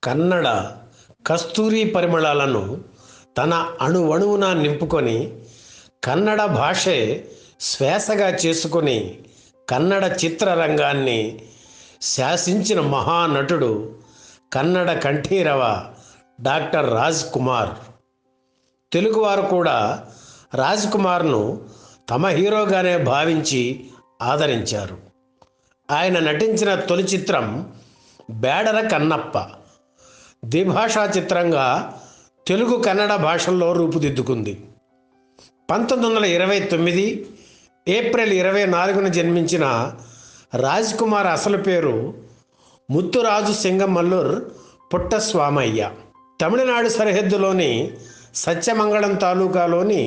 కన్నడ కస్తూరి పరిమళాలను తన అణువణువున నింపుకొని కన్నడ భాషే శ్వాసగా చేసుకొని కన్నడ చిత్రరంగాన్ని శాసించిన మహానటుడు కన్నడ కంఠీరవ డాక్టర్ రాజ్ కుమార్. తెలుగువారు కూడా రాజ్ కుమార్ను తమ హీరోగానే భావించి ఆదరించారు. ఆయన నటించిన తొలి చిత్రం బేడర కన్నప్ప ద్విభాషా చిత్రంగా తెలుగు కన్నడ భాషల్లో రూపుదిద్దుకుంది. 1929 ఏప్రిల్ 24న జన్మించిన రాజ్ కుమార్ అసలు పేరు ముత్తురాజు సింగమల్లూర్ పుట్టస్వామయ్య. తమిళనాడు సరిహద్దులోని సత్యమంగళం తాలూకాలోని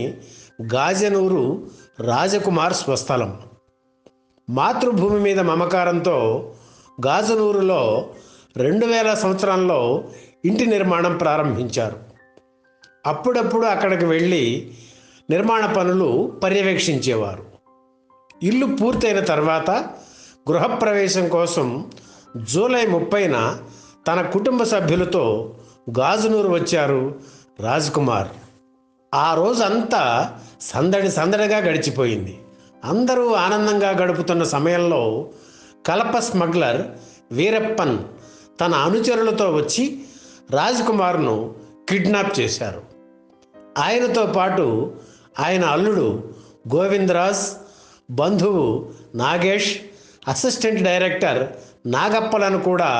గాజనూరు రాజకుమార్ స్వస్థలం. మాతృభూమి మీద మమకారంతో గాజనూరులో 2000 సంవత్సరంలో ఇంటి నిర్మాణం ప్రారంభించారు. అప్పుడప్పుడు అక్కడికి వెళ్ళి నిర్మాణ పనులు పర్యవేక్షించేవారు. ఇల్లు పూర్తయిన తర్వాత గృహప్రవేశం కోసం జూలై 30న తన కుటుంబ సభ్యులతో గాజనూరు వచ్చారు రాజ్ కుమార్. ఆ రోజంతా సందడిగా గడిచిపోయింది. అందరూ ఆనందంగా గడుపుతున్న సమయంలో కలప స్మగ్లర్ వీరప్పన్ తన అనుచరులతో వచ్చి రాజ్ కుమార్ను కిడ్నాప్ చేశారు. ఆయనతో పాటు ఆయన అల్లుడు గోవిందరాజ్, బంధువు నాగేష్, అసిస్టెంట్ డైరెక్టర్ నాగప్పలను కూడా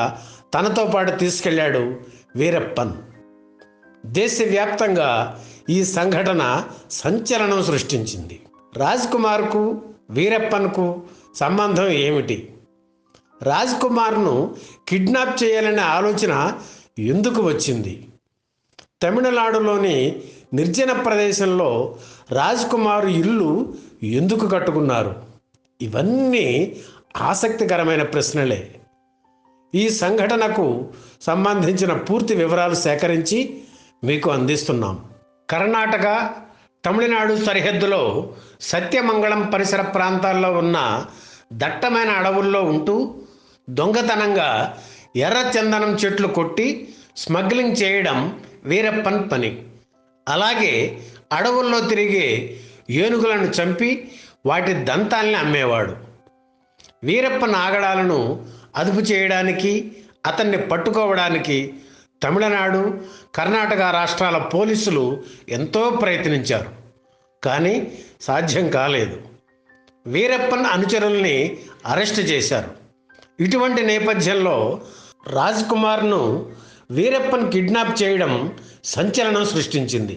తనతో పాటు తీసుకెళ్లాడు వీరప్పన్. దేశవ్యాప్తంగా ఈ సంఘటన సంచలనం సృష్టించింది. రాజ్ కుమార్కు వీరప్పన్కు సంబంధం ఏమిటి? రాజ్ కుమార్ను కిడ్నాప్ చేయాలనే ఆలోచన ఎందుకు వచ్చింది? తమిళనాడులోని నిర్జన ప్రదేశంలో రాజ్ కుమార్ ఇల్లు ఎందుకు కట్టుకున్నారు? ఇవన్నీ ఆసక్తికరమైన ప్రశ్నలే. ఈ సంఘటనకు సంబంధించిన పూర్తి వివరాలు సేకరించి మీకు అందిస్తున్నాం. కర్ణాటక తమిళనాడు సరిహద్దులో సత్యమంగళం పరిసర ప్రాంతాల్లో ఉన్న దట్టమైన అడవుల్లో ఉంటూ దొంగతనంగా ఎర్రచందనం చెట్లు కొట్టి స్మగ్లింగ్ చేయడం వీరప్పన్ పని. అలాగే అడవుల్లో తిరిగే ఏనుగులను చంపి వాటి దంతాల్ని అమ్మేవాడు. వీరప్పన్ ఆగడాలను అదుపు చేయడానికి, అతన్ని పట్టుకోవడానికి తమిళనాడు, కర్ణాటక రాష్ట్రాల పోలీసులు ఎంతో ప్రయత్నించారు. కానీ సాధ్యం కాలేదు. వీరప్పన్ అనుచరుల్ని అరెస్ట్ చేశారు. ఇటువంటి నేపథ్యంలో రాజ్ కుమార్ను వీరప్పన్ కిడ్నాప్ చేయడం సంచలనం సృష్టించింది.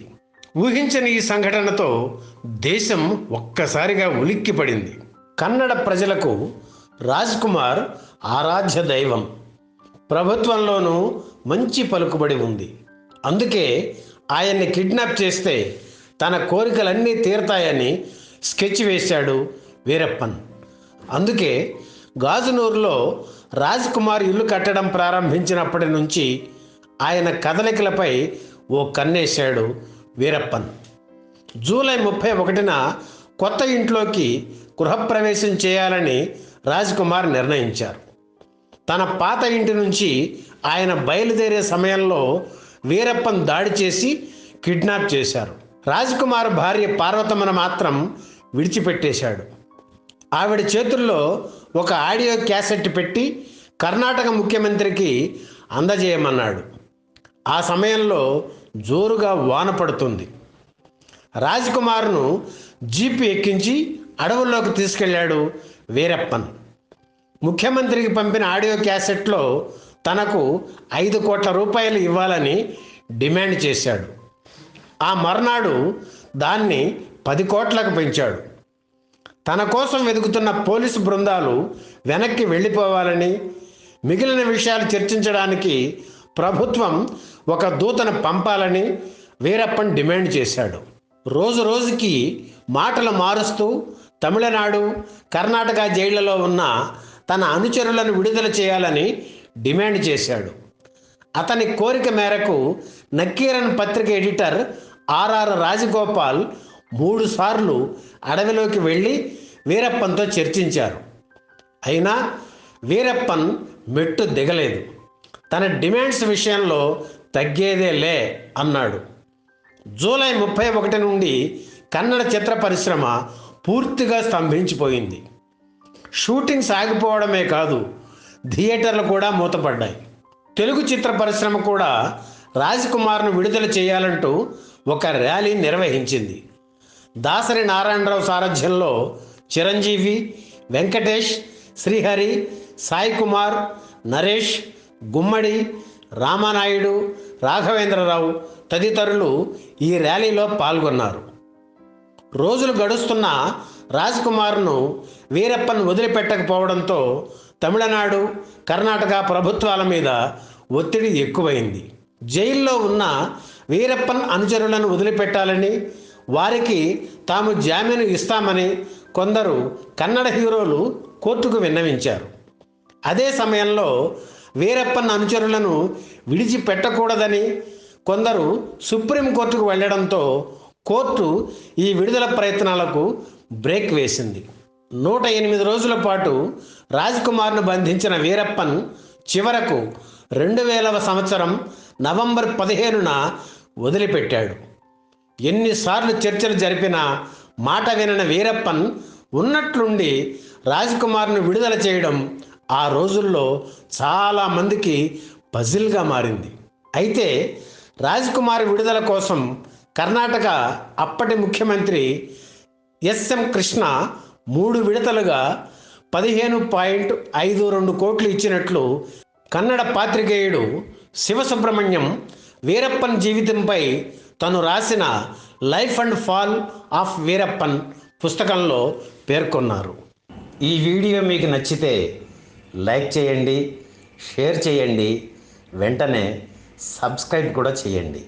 ఊహించని ఈ సంఘటనతో దేశం ఒక్కసారిగా ఉలిక్కిపడింది. కన్నడ ప్రజలకు రాజ్ కుమార్ ఆరాధ్య దైవం. ప్రభుత్వంలోనూ మంచి పలుకుబడి ఉంది. అందుకే ఆయన్ని కిడ్నాప్ చేస్తే తన కోరికలన్నీ తీరతాయని స్కెచ్ వేశాడు వీరప్పన్. అందుకే గాజనూరులో రాజ్ కుమార్ ఇల్లు కట్టడం ప్రారంభించినప్పటి నుంచి ఆయన కదలికలపై ఓ కన్నేశాడు వీరప్పన్. జూలై 31న కొత్త ఇంట్లోకి గృహప్రవేశం చేయాలని రాజ్ కుమార్ నిర్ణయించారు. తన పాత ఇంటి నుంచి ఆయన బయలుదేరే సమయంలో వీరప్పన్ దాడి చేసి కిడ్నాప్ చేశారు. రాజ్ కుమార్ భార్య పార్వతమ్మను మాత్రం విడిచిపెట్టేశాడు. ఆవిడ చేతుల్లో ఒక ఆడియో క్యాసెట్ పెట్టి కర్ణాటక ముఖ్యమంత్రికి అందజేయమన్నాడు. ఆ సమయంలో జోరుగా వాన పడుతుంది. రాజ్ కుమార్ను జీపు ఎక్కించి అడవుల్లోకి తీసుకెళ్లాడు వీరప్పన్. ముఖ్యమంత్రికి పంపిన ఆడియో క్యాసెట్లో తనకు 5 కోట్ల రూపాయలు ఇవ్వాలని డిమాండ్ చేశాడు. ఆ మర్నాడు దాన్ని 10 కోట్లకు పెంచాడు. తన కోసం వెతుకుతున్న పోలీసు బృందాలు వెనక్కి వెళ్ళిపోవాలని, మిగిలిన విషయాలు చర్చించడానికి ప్రభుత్వం ఒక దూతను పంపాలని వీరప్పన్ డిమాండ్ చేశాడు. రోజు రోజుకి మాటలు మారుస్తూ తమిళనాడు, కర్ణాటక జైళ్లలో ఉన్న తన అనుచరులను విడుదల చేయాలని డిమాండ్ చేశాడు. అతని కోరిక మేరకు నక్కీరన్ పత్రిక ఎడిటర్ ఆర్ఆర్ రాజగోపాల్ 3 సార్లు అడవిలోకి వెళ్ళి వీరప్పన్తో చర్చించారు. అయినా వీరప్పన్ మెట్టు దిగలేదు. తన డిమాండ్స్ విషయంలో తగ్గేదే లే అన్నాడు. జూలై 31 నుండి కన్నడ చిత్ర పరిశ్రమ పూర్తిగా స్తంభించిపోయింది. షూటింగ్ సాగిపోవడమే కాదు, థియేటర్లు కూడా మూతపడ్డాయి. తెలుగు చిత్ర పరిశ్రమ కూడా రాజ్కుమార్ను విడుదల చేయాలంటూ ఒక ర్యాలీ నిర్వహించింది. దాసరి నారాయణరావు సారథ్యంలో చిరంజీవి, వెంకటేష్, శ్రీహరి, సాయి కుమార్, నరేష్, గుమ్మడి, రామానాయుడు, రాఘవేంద్రరావు తదితరులు ఈ ర్యాలీలో పాల్గొన్నారు. రోజులు గడుస్తున్న రాజ్కుమార్ను వీరప్పన్ వదిలిపెట్టకపోవడంతో తమిళనాడు, కర్ణాటక ప్రభుత్వాల మీద ఒత్తిడి ఎక్కువైంది. జైల్లో ఉన్న వీరప్పన్ అనుచరులను వదిలిపెట్టాలని, వారికి తాము జామీను ఇస్తామని కొందరు కన్నడ హీరోలు కోర్టుకు విన్నవించారు. అదే సమయంలో వీరప్పన్ అనుచరులను విడిచిపెట్టకూడదని కొందరు సుప్రీంకోర్టుకు వెళ్లడంతో కోర్టు ఈ విడుదల ప్రయత్నాలకు బ్రేక్ వేసింది. 108 రోజుల పాటు రాజ్కుమార్ను బంధించిన వీరప్పన్ చివరకు 2000వ సంవత్సరం నవంబర్ 15న వదిలిపెట్టాడు. ఎన్నిసార్లు చర్చలు జరిపినా మాట వినని వీరప్పన్ ఉన్నట్లుండి రాజ్కుమార్ను విడుదల చేయడం ఆ రోజుల్లో చాలామందికి పజిల్గా మారింది. అయితే రాజ్కుమార్ విడుదల కోసం కర్ణాటక అప్పటి ముఖ్యమంత్రి ఎస్ఎం కృష్ణ 3 విడతలుగా 15.52 కోట్లు ఇచ్చినట్లు కన్నడ పాత్రికేయుడు శివసుబ్రహ్మణ్యం వీరప్పన్ జీవితంపై తను రాసిన life and fall of Veerappan పుస్తకంలో పేర్కొన్నారు. ఈ వీడియో మీకు నచ్చితే లైక్ చేయండి, షేర్ చేయండి, వెంటనే సబ్స్క్రైబ్ కూడా చేయండి.